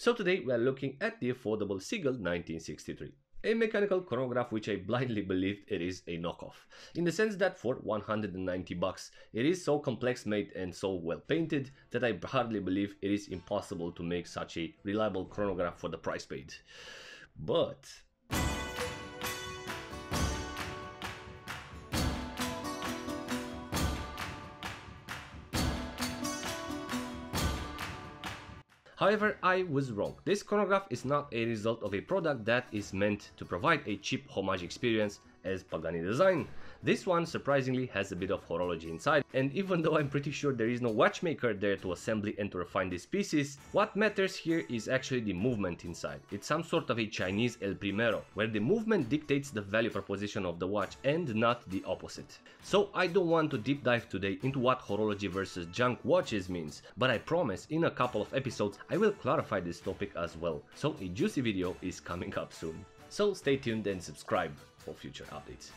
So today we are looking at the affordable Seagull 1963. A mechanical chronograph which I blindly believed it is a knockoff, in the sense that for 190 bucks it is so complex made and so well painted that I hardly believe it is impossible to make such a reliable chronograph for the price paid. But however, I was wrong. This chronograph is not a result of a product that is meant to provide a cheap homage experience as Pagani design. This one surprisingly has a bit of horology inside, and even though I'm pretty sure there is no watchmaker there to assemble and to refine these pieces, what matters here is actually the movement inside. It's some sort of a Chinese El Primero, where the movement dictates the value proposition of the watch and not the opposite. So I don't want to deep dive today into what horology versus junk watches means, but I promise in a couple of episodes I will clarify this topic as well, so a juicy video is coming up soon. So stay tuned and subscribe for future updates.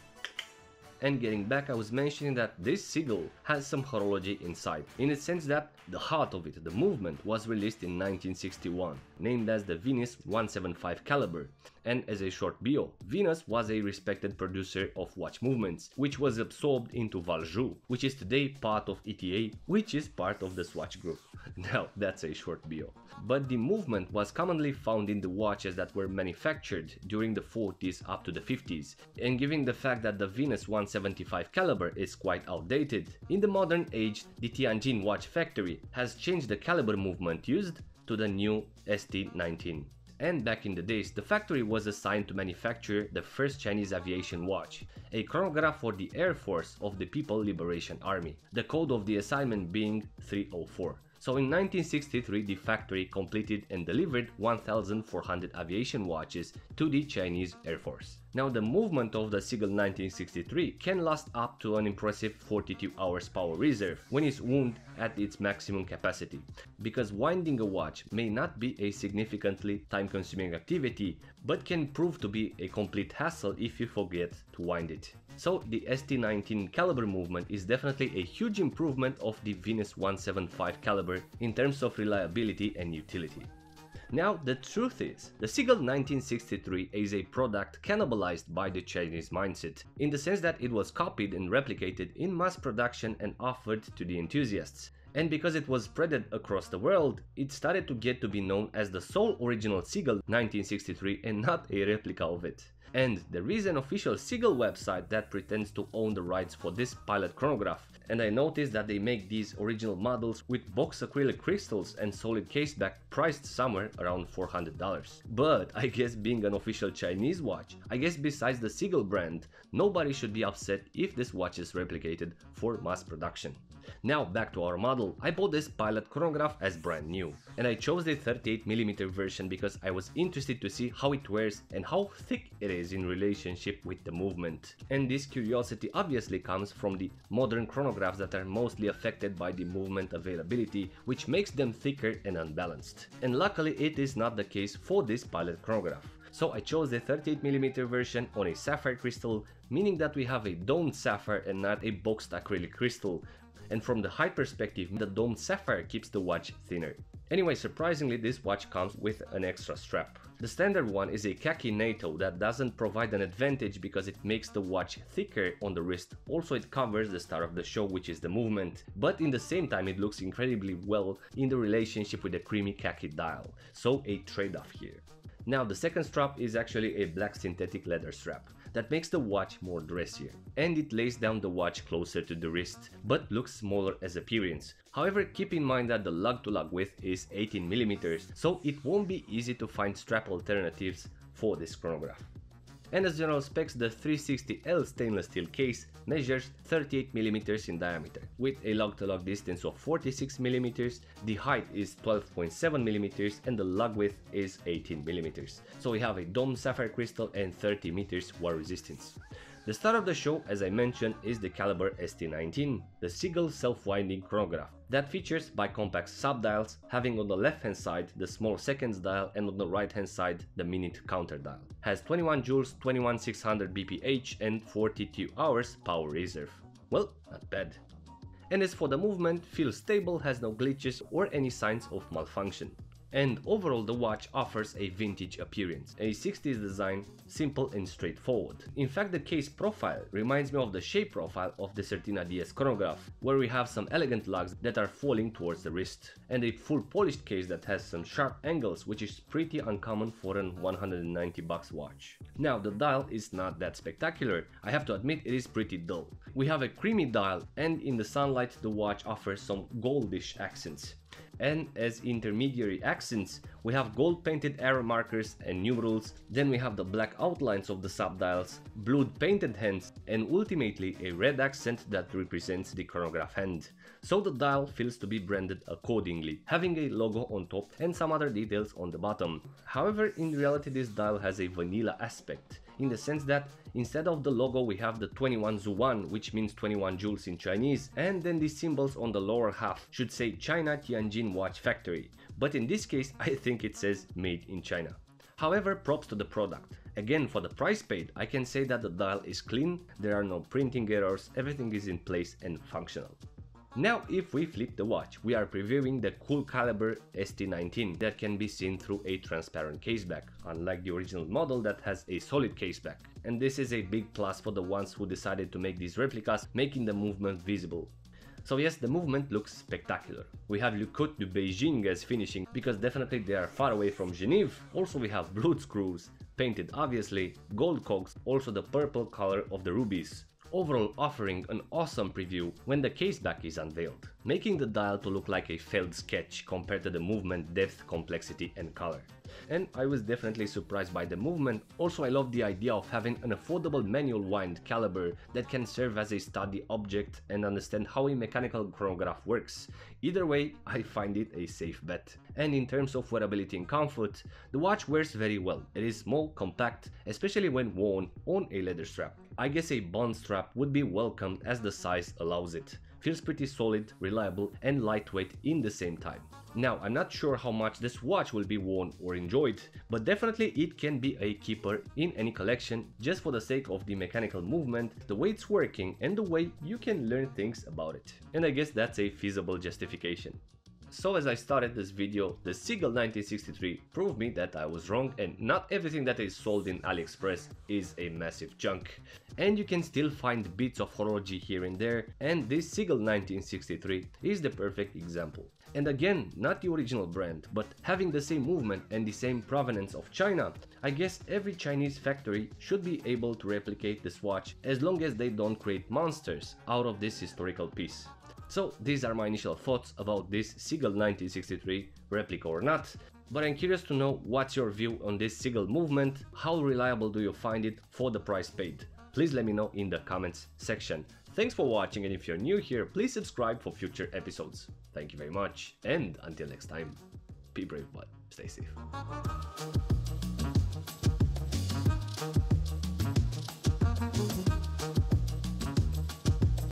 And getting back, I was mentioning that this Seagull has some horology inside, in the sense that the heart of it, the movement, was released in 1961, named as the Venus 175 caliber. And as a short bio, Venus was a respected producer of watch movements, which was absorbed into Valjoux, which is today part of ETA, which is part of the Swatch group. Now that's a short bio. But the movement was commonly found in the watches that were manufactured during the 40s up to the 50s, and given the fact that the Venus 175 caliber is quite outdated, in the modern age the Tianjin watch factory has changed the caliber movement used to the new ST19. And back in the days, the factory was assigned to manufacture the first Chinese aviation watch, a chronograph for the Air Force of the People Liberation Army, the code of the assignment being 304. So in 1963 the factory completed and delivered 1,400 aviation watches to the Chinese Air Force. Now the movement of the Seagull 1963 can last up to an impressive 42 hours power reserve when it's wound at its maximum capacity, because winding a watch may not be a significantly time-consuming activity, but can prove to be a complete hassle if you forget to wind it. So the ST19 caliber movement is definitely a huge improvement of the Venus 175 caliber in terms of reliability and utility. Now the truth is, the Seagull 1963 is a product cannibalized by the Chinese mindset, in the sense that it was copied and replicated in mass production and offered to the enthusiasts. And because it was spread across the world, it started to get to be known as the sole original Seagull 1963 and not a replica of it. And there is an official Seagull website that pretends to own the rights for this pilot chronograph, and I noticed that they make these original models with box acrylic crystals and solid case back, priced somewhere around $400. But I guess being an official Chinese watch, I guess besides the Seagull brand, nobody should be upset if this watch is replicated for mass production. Now back to our model. I bought this pilot chronograph as brand new, and I chose the 38mm version because I was interested to see how it wears and how thick it is in relationship with the movement. And this curiosity obviously comes from the modern chronographs that are mostly affected by the movement availability, which makes them thicker and unbalanced. And luckily it is not the case for this pilot chronograph. So I chose the 38mm version on a sapphire crystal, meaning that we have a domed sapphire and not a boxed acrylic crystal. And from the height perspective, the domed sapphire keeps the watch thinner. Anyway, surprisingly this watch comes with an extra strap. The standard one is a khaki NATO that doesn't provide an advantage because it makes the watch thicker on the wrist. Also it covers the star of the show, which is the movement, but in the same time it looks incredibly well in the relationship with the creamy khaki dial. So a trade-off here. Now the second strap is actually a black synthetic leather strap that makes the watch more dressier, and it lays down the watch closer to the wrist, but looks smaller as appearance. However, keep in mind that the lug-to-lug width is 18mm, so it won't be easy to find strap alternatives for this chronograph. And as general specs, the 360L stainless steel case measures 38mm in diameter, with a lug-to-lug distance of 46mm, the height is 12.7mm and the lug width is 18mm. So we have a domed sapphire crystal and 30 meters wear resistance. The star of the show, as I mentioned, is the caliber ST19, the Seagull self-winding chronograph that features bicompact subdials, having on the left hand side the small seconds dial and on the right hand side the minute counter dial. Has 21 joules, 21600 bph and 42 hours power reserve. Well, not bad. And as for the movement, feels stable, has no glitches or any signs of malfunction. And overall the watch offers a vintage appearance, a 60s design, simple and straightforward. In fact, the case profile reminds me of the shape profile of the Certina DS chronograph, where we have some elegant lugs that are falling towards the wrist, and a full polished case that has some sharp angles, which is pretty uncommon for an $190 watch. Now the dial is not that spectacular, I have to admit it is pretty dull. We have a creamy dial, and in the sunlight the watch offers some goldish accents. And as intermediary accents, we have gold painted arrow markers and numerals, then we have the black outlines of the subdials, blued painted hands, and ultimately a red accent that represents the chronograph hand. So the dial feels to be branded accordingly, having a logo on top and some other details on the bottom. However, in reality this dial has a vanilla aspect, in the sense that instead of the logo we have the 21 Zuan, which means 21 joules in Chinese, and then the symbols on the lower half should say China Tianjin Watch Factory, but in this case I think it says made in China. However, props to the product. Again, for the price paid, I can say that the dial is clean, there are no printing errors, everything is in place and functional. Now if we flip the watch, we are previewing the cool caliber ST19 that can be seen through a transparent caseback, unlike the original model that has a solid caseback. And this is a big plus for the ones who decided to make these replicas, making the movement visible. So yes, the movement looks spectacular. We have Le Côte de Beijing as finishing, because definitely they are far away from Genève. Also we have blued screws, painted obviously, gold cogs, also the purple color of the rubies. Overall offering an awesome preview when the caseback is unveiled, making the dial to look like a failed sketch compared to the movement depth, complexity and color. And I was definitely surprised by the movement. Also I love the idea of having an affordable manual wind caliber that can serve as a study object and understand how a mechanical chronograph works. Either way, I find it a safe bet. And in terms of wearability and comfort, the watch wears very well. It is small, compact, especially when worn on a leather strap. I guess a bond strap would be welcomed as the size allows it. Feels pretty solid, reliable and lightweight in the same time. Now I'm not sure how much this watch will be worn or enjoyed, but definitely it can be a keeper in any collection just for the sake of the mechanical movement, the way it's working and the way you can learn things about it. And I guess that's a feasible justification. So as I started this video, the Seagull 1963 proved me that I was wrong and not everything that is sold in AliExpress is a massive junk. And you can still find bits of horology here and there, and this Seagull 1963 is the perfect example. And again, not the original brand, but having the same movement and the same provenance of China, I guess every Chinese factory should be able to replicate this watch as long as they don't create monsters out of this historical piece. So these are my initial thoughts about this Seagull 1963, replica or not, but I'm curious to know what's your view on this Seagull movement, how reliable do you find it for the price paid? Please let me know in the comments section. Thanks for watching, and if you're new here, please subscribe for future episodes. Thank you very much, and until next time, be brave but stay safe.